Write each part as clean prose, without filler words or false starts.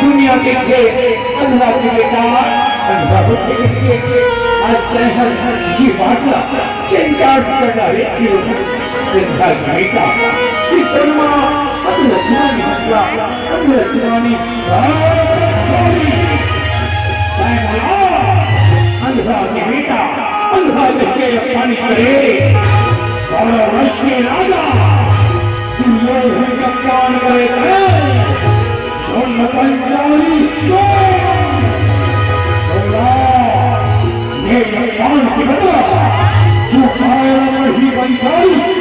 दुनिया के थे अल्लाह के बेटा अल्लाह के लिए आज सहर जी बाटला चिंताड़ करना है कि चिंता बेटा सिद्धमा अल्लाह जुबानी हसला अल्लाह जुबानी अल्लाह के बेटा अल्लाह के पानी करे और रश्मि राजा दुनिया में कप्तान करे पंचाली ये भगवान की बता जो पाया वही पंचाली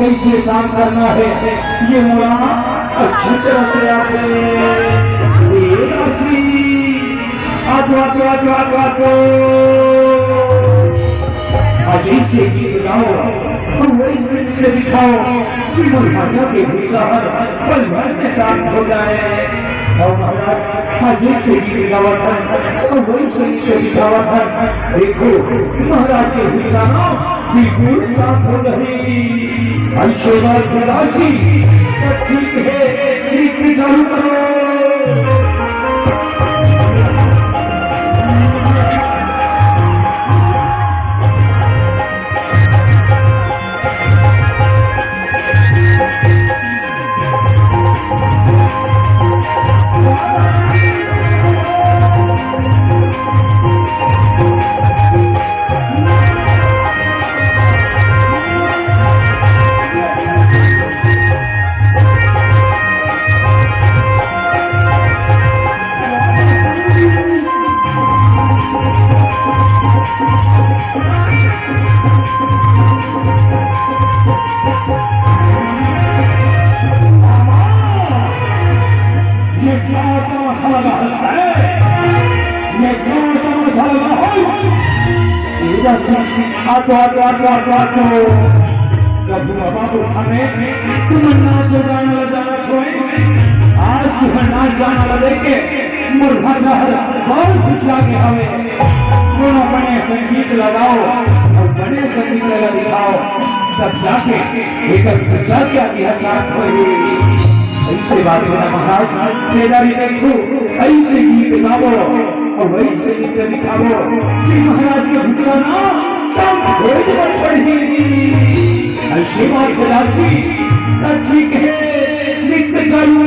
कैसे काम करना है ये मौलाना अच्छी तरह से आपने अजीब से गीत गाओ और वही से दिखाओ कि मुर्हाजा के भूसाहर पल भर में शांत हो जाए। और महाराज अजीब से गीत गावा था और वही से दिखावा था। देखो महाराज के भूसाना बिल्कुल शांत हो रही। ऐसे बात राशि ठीक है, गीत चालू करो। तुम नाच गाना लगा छोड़े आज तुम नाच गाना लगे के मुर्हाजा बहुत खुशा के हवे दोनों बने संगीत लगाओ और बने संगीत लगा दिखाओ तब जाके एक खुशा क्या साथ होगी। ऐसे बात है महाराज बेदारी देखो ऐसे गीत गाओ और वही से गीत दिखाओ कि महाराज के भुजराना सब भेद बन पड़ी। ऐसी बात राशि ठीक है, नित्य चालू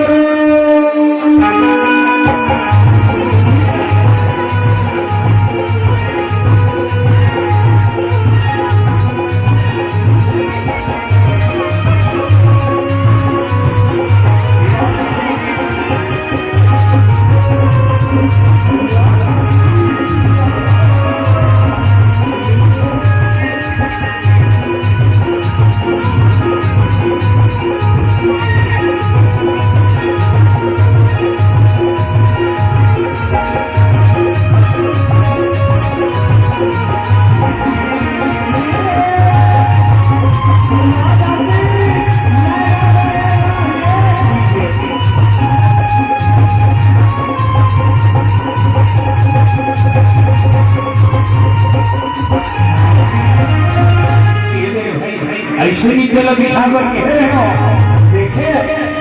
देखे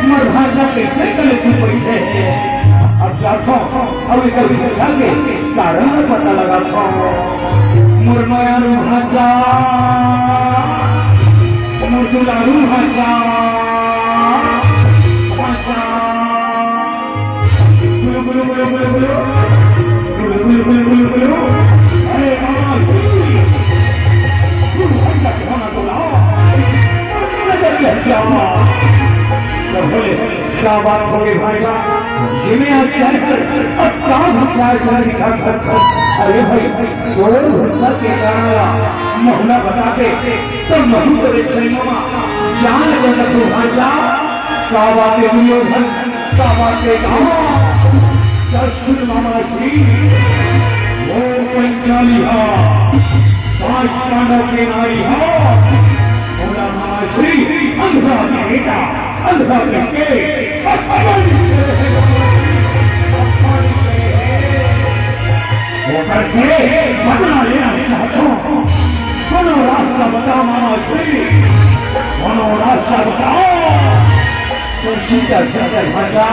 मुर्हाजा कैसे गले की पड़ी है। अब जाता अभी कभी के कारण पता लगाता मुर्मया रुहाजा मुर्दुला रुहाजा गुलु गुलु गुलु गुलु गुलु गुलु गुलु गुलु गुलु गुलु अरे क्या बात हो गई भाई साहब जिन्हें अरे भाई के कारण मोहना बताते तो मधु जान भाई साहब क्या बात है दुर्योधन क्या बात है मामा श्री वो पंचाली पांच पांडव के नारी श्री अंधा बेटा अंधा करके बदला लेना चाहता हूँ। कौनो रास्ता बताओ मामा श्री, कौनो रास्ता बताओ। तो सीता चंचल भाषा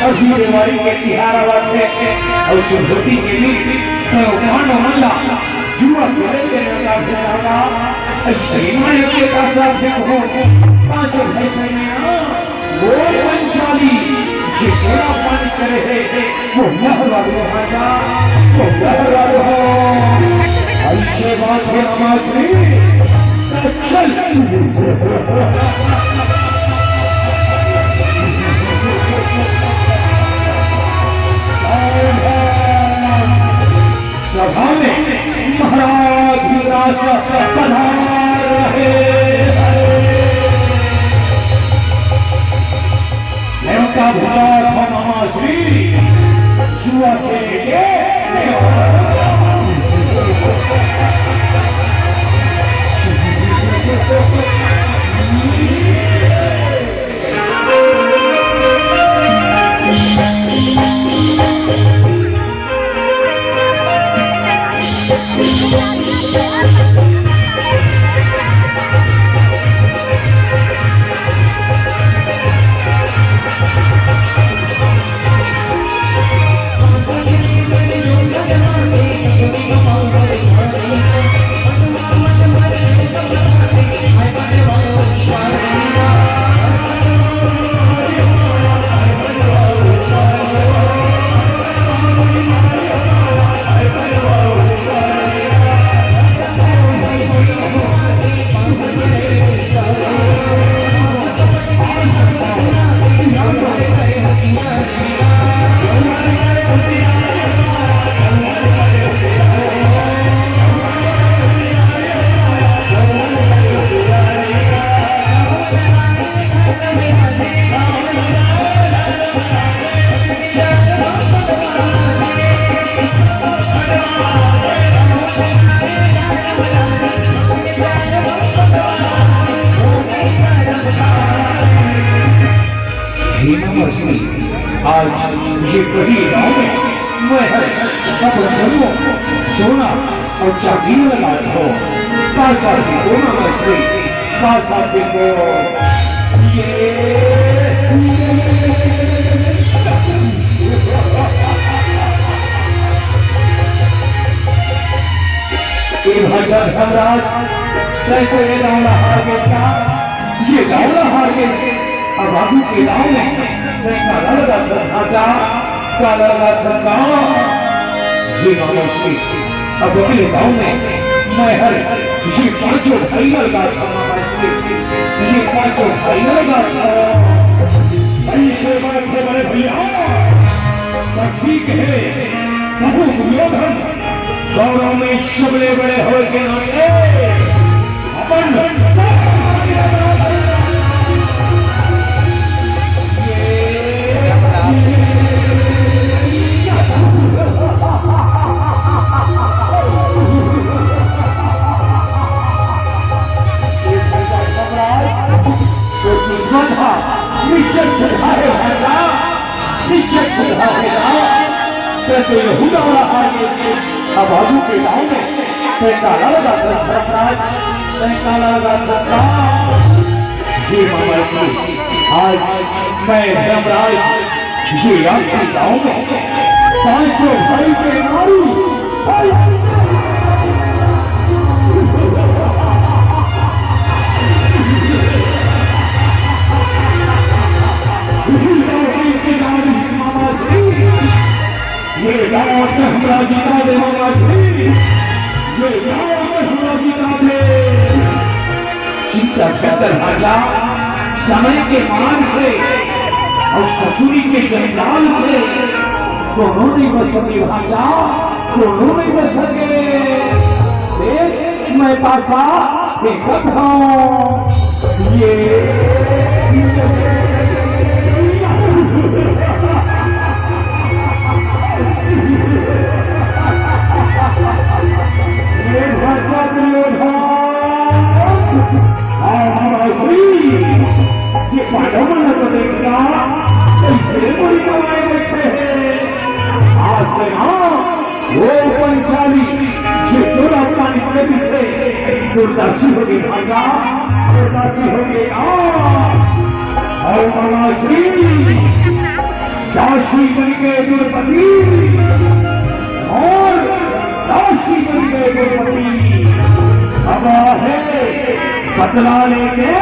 और दीवारी के तिहारा वाले और सुधोती के लिए पांडव मल्ला युवा श्रीमान के हो पांचों भाई वो पंचाली जितना पानी करे है वो लहरा दो भाषा वो लहरा दो ऐसे बात है हमारी चल सभा में महाराज युवराज पधार रहे का भूत मामा श्री जुआ खेल के आज ये बड़ी गाँव में मैं अपने धर्मों सोना और चांदी लगा दो पासा को नमस्ते पासा को ये भाषा सम्राट कैसे ये गाँव हार गया ये गाँव हार गए अब बाबू के गाँव में काला लगा ढांचा काला लगा ढांचा ये नमस्ते अब अगले गाँव में मैं हर ये पांचों भाई लगा ये पांचों भाई लगा ऐसे बड़े भैया ठीक है प्रभु दुर्योधन गौरव में सबले बड़े हो के अपन अब बाबू के गाँव में काला लगा ये मामा जी आज मैं धर्मराज ये आपके गाँव में पांचों भाई के नारू ये गाँव में हमरा जीता दे मामा जी ये गाँव में हमरा जीता दे चिंता चचर राजा समय के मान से और ससुरी के जंजाल से दोनों नहीं बच सके भाषा दोनों नहीं बच सके देख मैं पासा देखत हूँ ये दुर्दासी हो गई भाजा दुर्दासी हो गई और मनाश्री दासी बन गए दुर्पति और दासी बन गए दुर्पति अब है बदला लेके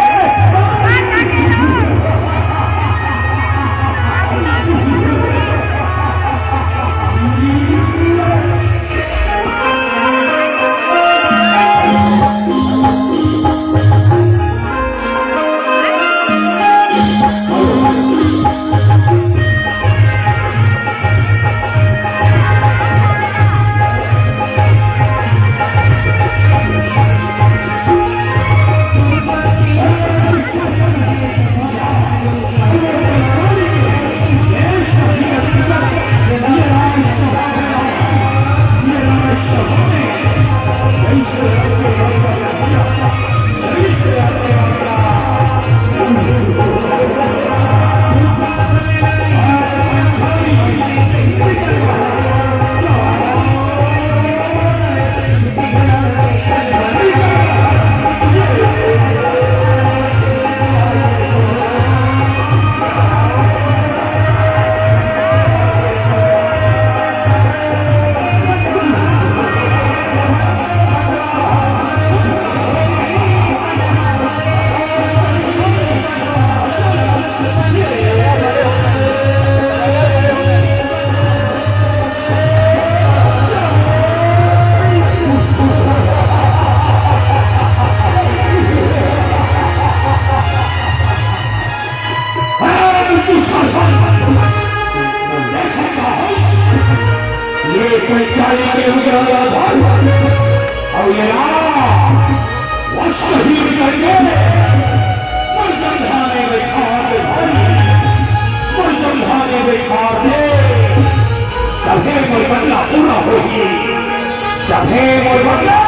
हे मोरबंगा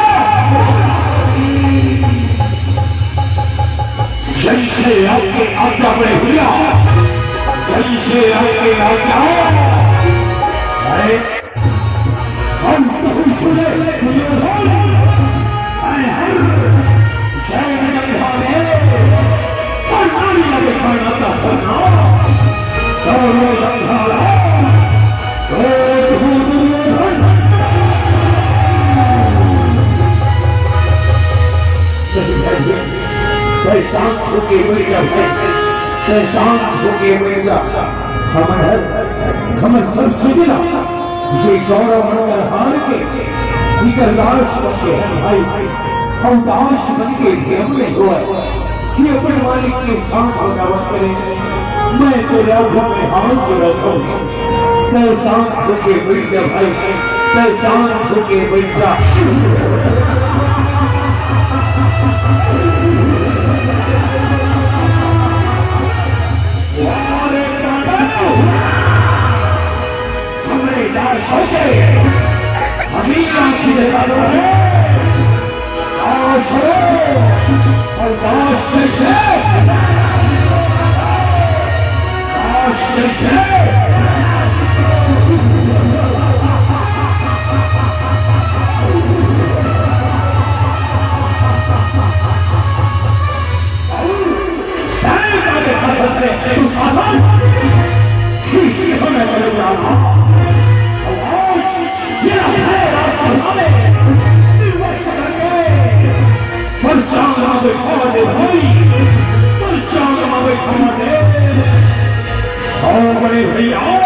जैसे आपके आज्ञा में हुआ जैसे आपके आज्ञा अरे हम सुने शांत होके मिलेगा शांत होके मिलेगा हमन सब सुनिला ये गौरव मंडल हार के निकल लाश बचे हैं भाई हम दाश बन के हमने हुआ कि अपने मालिक के साथ बगावत करें मैं तेरे आंखों में हाथ जोड़ता हूँ मैं शांत होके बैठ जा भाई मैं शांत होके बैठ जा अभी आंखी लगा दो और बड़े भैया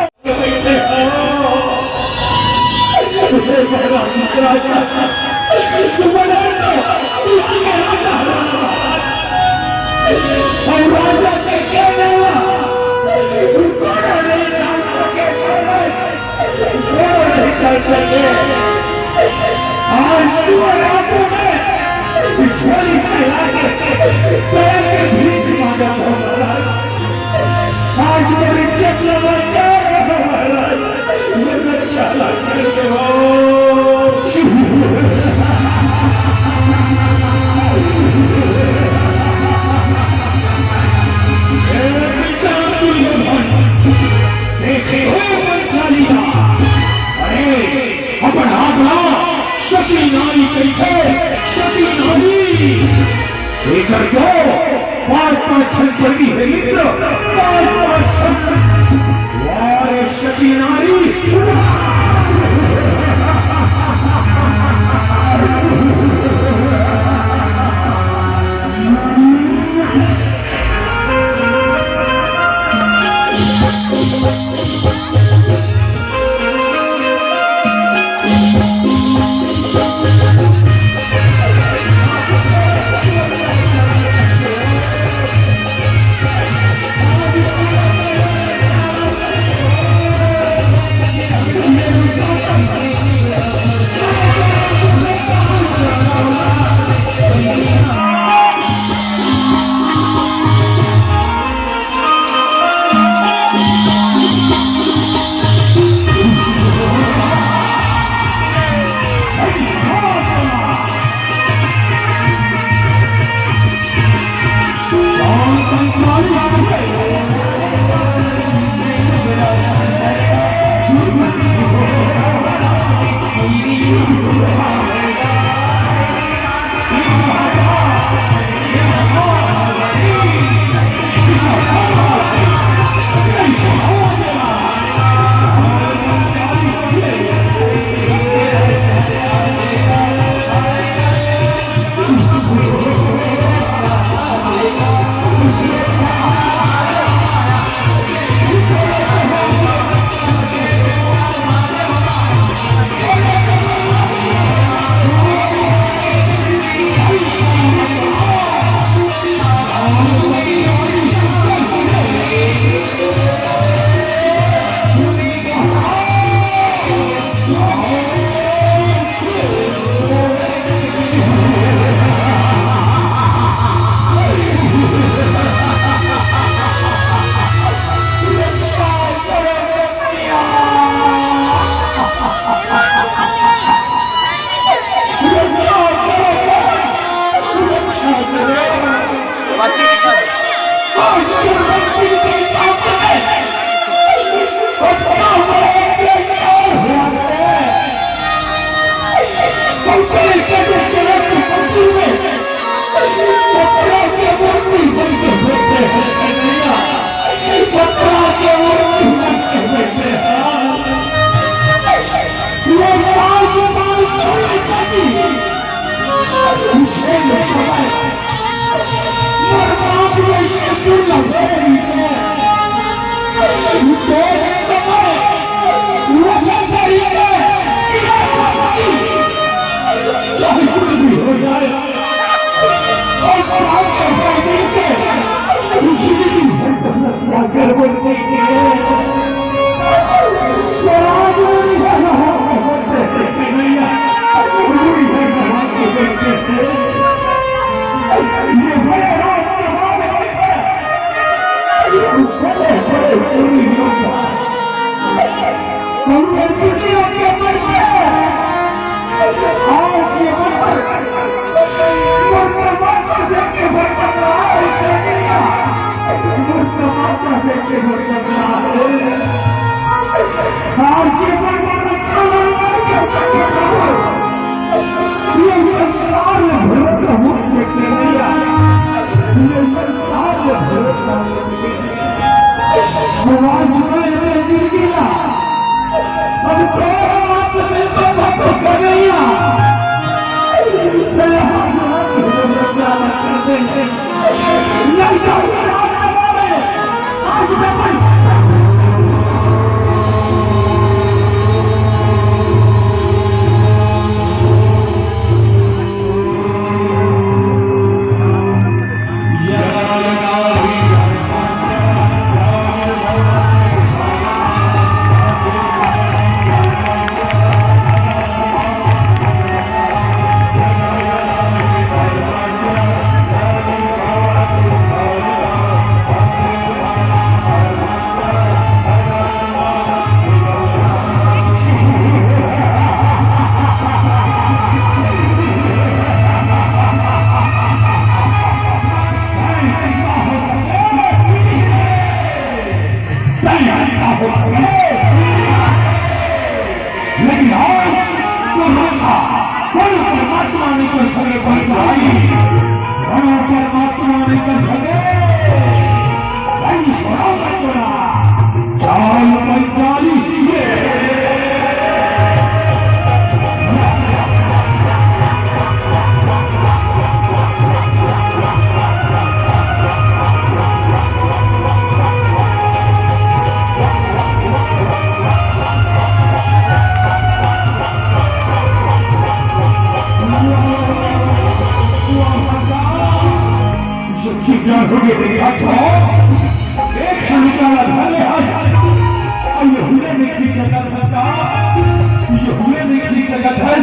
ये हुए नहीं की सकत है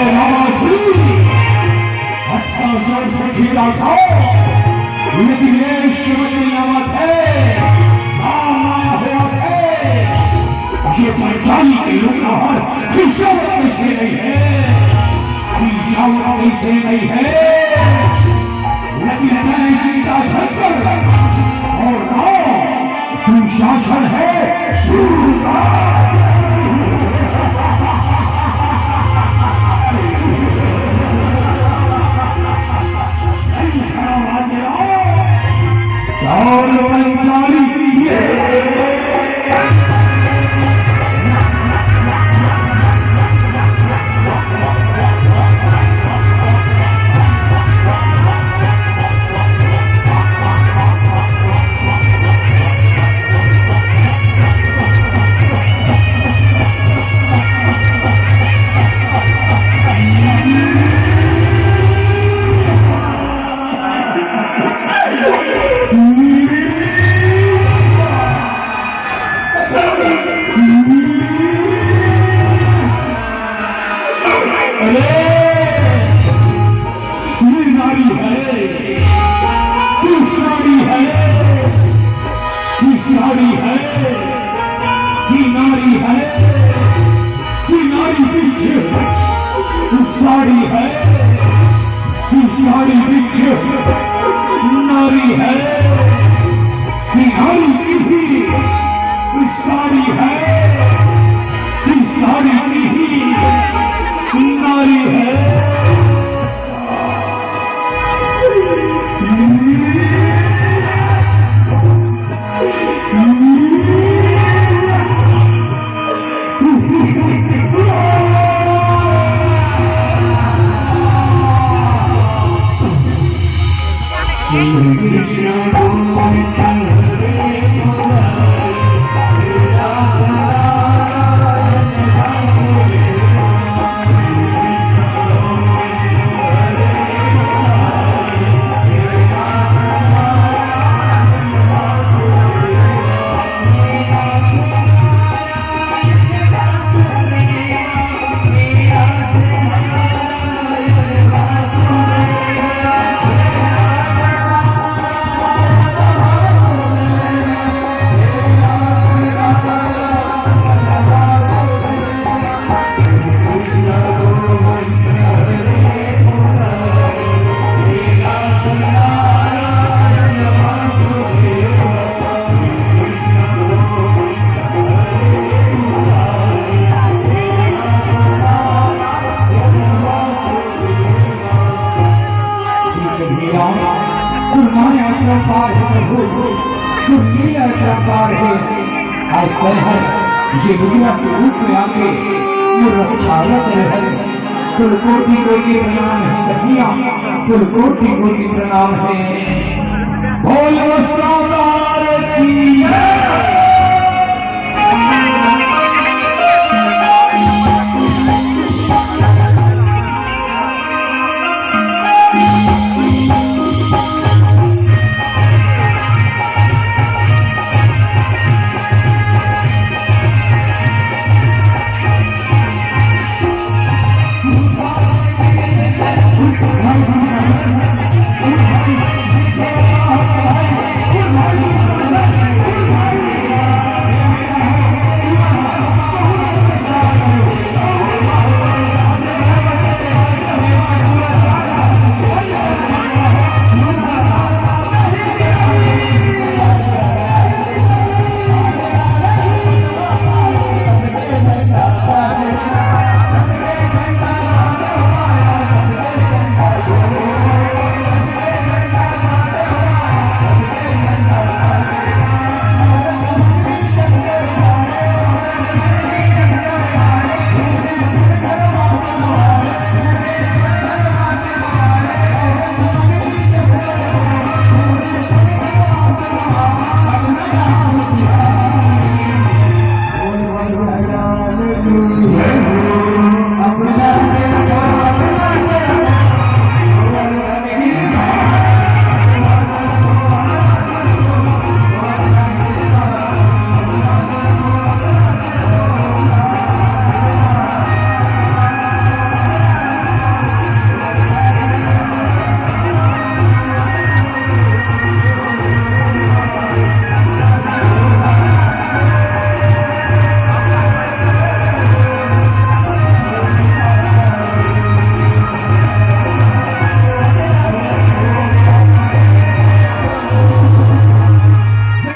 रामाश्री अच्छा जोर से खींचा उठाओ लेकिन ये समझ में आवत है आया हुआ है ये पंचाली के लोग बाहर खिंचावत कैसे नहीं है खिंचावत कैसे नहीं है लेकिन मैं चिंता छकर और तू शासन है ये दुनिया के रूप में आके रक्षावत है कुलकोटि कोटि प्रणाम है कन्या कुलकोटि कोटि प्रणाम है बोलो सरदार की